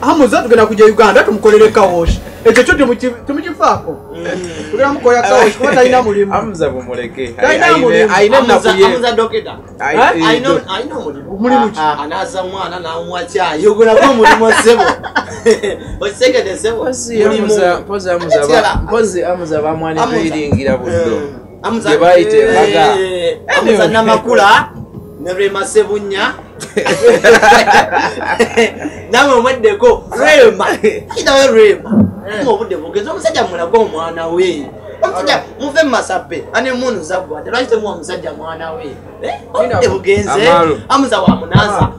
hamuza tugenda kujja Uganda tumukolere kawoshi ekyo kyo tumukifaako tugenda mukola kawoshi kuba talina mulimu Hamza bumuleke aina nakuye Hamza dokeda I know mulimu ki anaza mwana na umwacha yogona ko mulimu sebo osegede sebo pozi Hamza bamwani biringira buddo Hamza baite baga Hamza namakula Nerema sebunya Namwe mweddeko Rema Kidawe Rema Mubudde bugezo omusajja mulago omwana we omusajja muve masape ane munu zabwa lwakite mu omusajja mwana we obudde bugenze Hamza wa munaza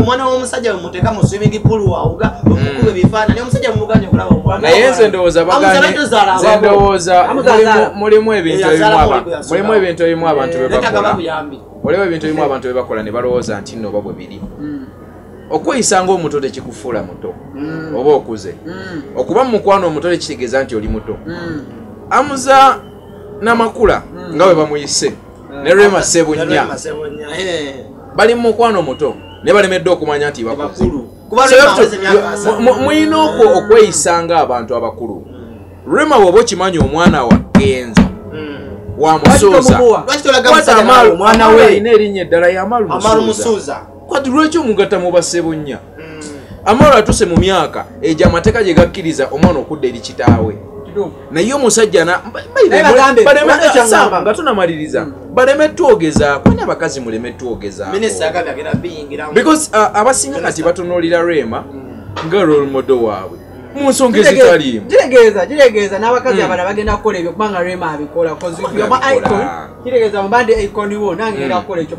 mwana w'omusajja muteka mu swimming pool wawuga omukube bifaananyi omusajja muganye kulaba omwana naye nze ndowooza mulimu ebintu ebimu abantu bebakola waliwo ebintu ebimu abantu bebakola ne balowooza nti nno oba bwe biri okweyisanga omuto tekikufuula muto oba okuze okuba mu mukwano omuto tekitegeeza nti oli muto Hamza namakula nga bwe bamuyise ne Rema Sebunya bali mu mukwano muto ne balemeddwa okumanya nti bakulu muyina okweyisanga abantu abakulu Rema woba okimanyi omwana wa Genzo wamusooza omwana we alina erinnya eddala y'Amalu Musuuza kwati lwaki omugatta mu Basebunya Amalu atuse mu myaka egyo amateeka gye gakkiriza omwana okudda eri kitaawe naye omusajja nga tunamaliriza baleme twogeza kwani abakazi muleme twogeza because abasinga kati batunuulira Rema nga role model waabwe mu nsonga ezitaliimu kiregeeza n'abakazi abala bagenda kukola ebyo kubanga Rema abikola kiregeeza mubande icon wo nange ngenda kukola ekyo